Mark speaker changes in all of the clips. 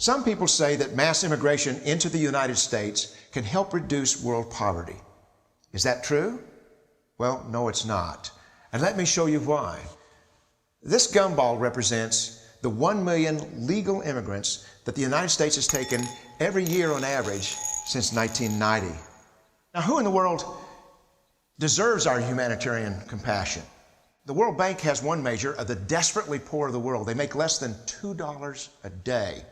Speaker 1: Some people say that mass immigration into the United States can help reduce world poverty. Is that true? Well, no, it's not. And let me show you why. This gumball represents the 1 million legal immigrants that the United States has taken every year on average since 1990. Now, who in the world deserves our humanitarian compassion? The World Bank has one measure of the desperately poor of the world. They make less than $2 a day.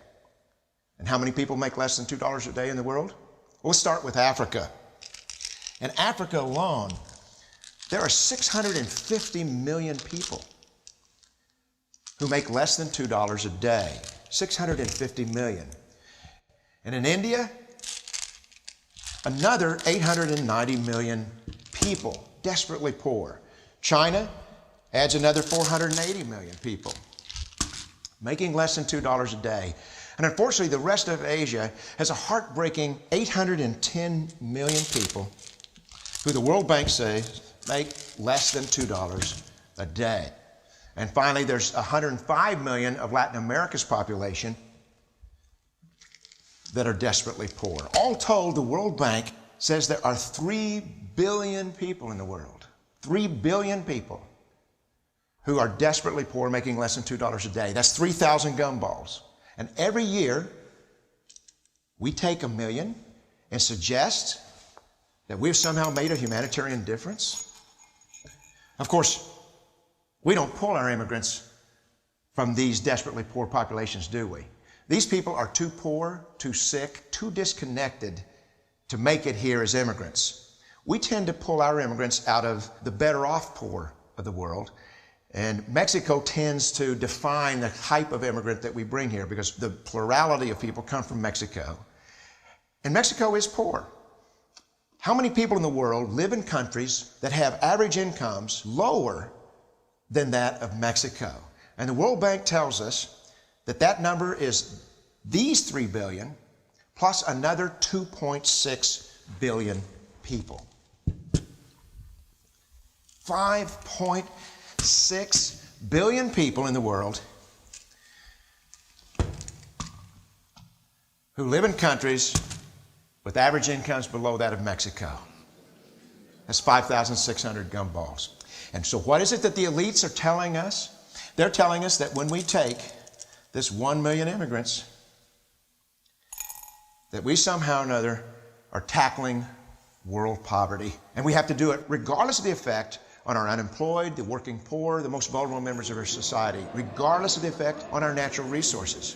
Speaker 1: And how many people make less than $2 a day in the world? Well, let's start with Africa. In Africa alone, there are 650 million people who make less than $2 a day. 650 million. And in India, another 890 million people, desperately poor. China adds another 480 million people, making less than $2 a day. And unfortunately, the rest of Asia has a heartbreaking 810 million people who the World Bank says make less than $2 a day. And finally, there's 105 million of Latin America's population that are desperately poor. All told, the World Bank says there are 3 billion people in the world. 3 billion people who are desperately poor, making less than $2 a day. That's 3,000 gumballs. And every year, we take 1 million and suggest that we've somehow made a humanitarian difference. Of course, we don't pull our immigrants from these desperately poor populations, do we? These people are too poor, too sick, too disconnected to make it here as immigrants. We tend to pull our immigrants out of the better off poor of the world. And Mexico tends to define the type of immigrant that we bring here because the plurality of people come from Mexico. And Mexico is poor. How many people in the world live in countries that have average incomes lower than that of Mexico? And the World Bank tells us that that number is these 3 billion plus another 2.6 billion people. 5.6 billion people in the world who live in countries with average incomes below that of Mexico. That's 5,600 gumballs. And so what is it that the elites are telling us? They're telling us that when we take this 1 million immigrants, that we somehow or another are tackling world poverty. And we have to do it regardless of the effect on our unemployed, the working poor, the most vulnerable members of our society, regardless of the effect on our natural resources.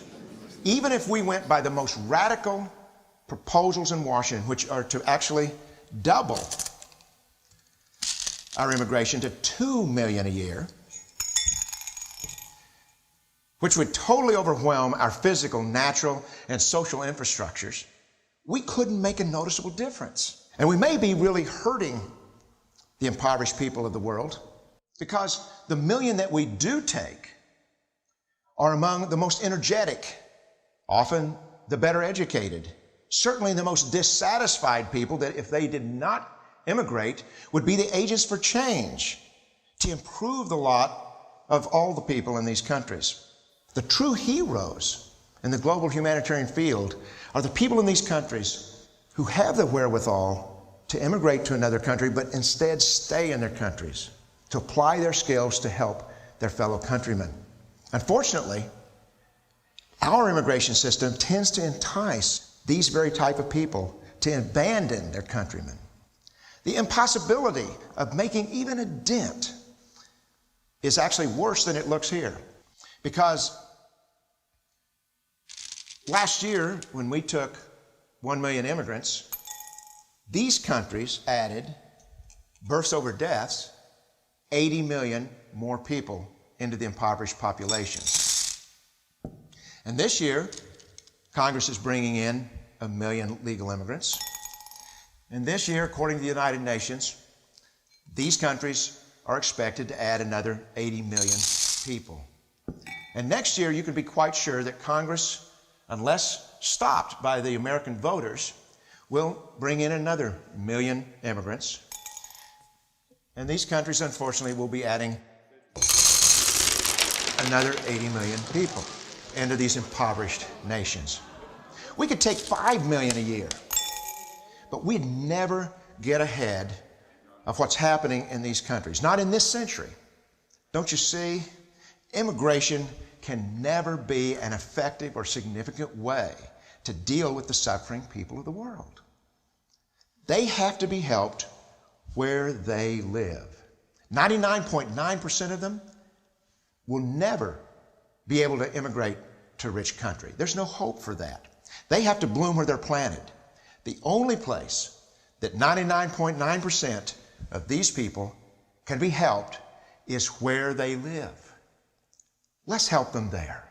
Speaker 1: Even if we went by the most radical proposals in Washington, which are to actually double our immigration to 2 million a year, which would totally overwhelm our physical, natural, and social infrastructures, we couldn't make a noticeable difference. And we may be really hurting the impoverished people of the world because the 1 million that we do take are among the most energetic, often the better educated, certainly the most dissatisfied people that if they did not immigrate would be the agents for change to improve the lot of all the people in these countries. The true heroes in the global humanitarian field are the people in these countries who have the wherewithal to immigrate to another country, but instead stay in their countries, to apply their skills to help their fellow countrymen. Unfortunately, our immigration system tends to entice these very type of people to abandon their countrymen. The impossibility of making even a dent is actually worse than it looks here. Because last year, when we took 1 million immigrants, these countries added, births over deaths, 80 million more people into the impoverished population. And this year, Congress is bringing in 1 million legal immigrants. And this year, according to the United Nations, these countries are expected to add another 80 million people. And next year, you can be quite sure that Congress, unless stopped by the American voters, will bring in another 1 million immigrants. And these countries, unfortunately, will be adding another 80 million people. into these impoverished nations. We could take 5 million a year, but we'd never get ahead of what's happening in these countries. Not in this century. Don't you see? Immigration can never be an effective or significant way to deal with the suffering people of the world. They have to be helped where they live. 99.9% of them will never be able to immigrate to a rich country. There's no hope for that. They have to bloom where they're planted. The only place that 99.9% of these people can be helped is where they live. Let's help them there.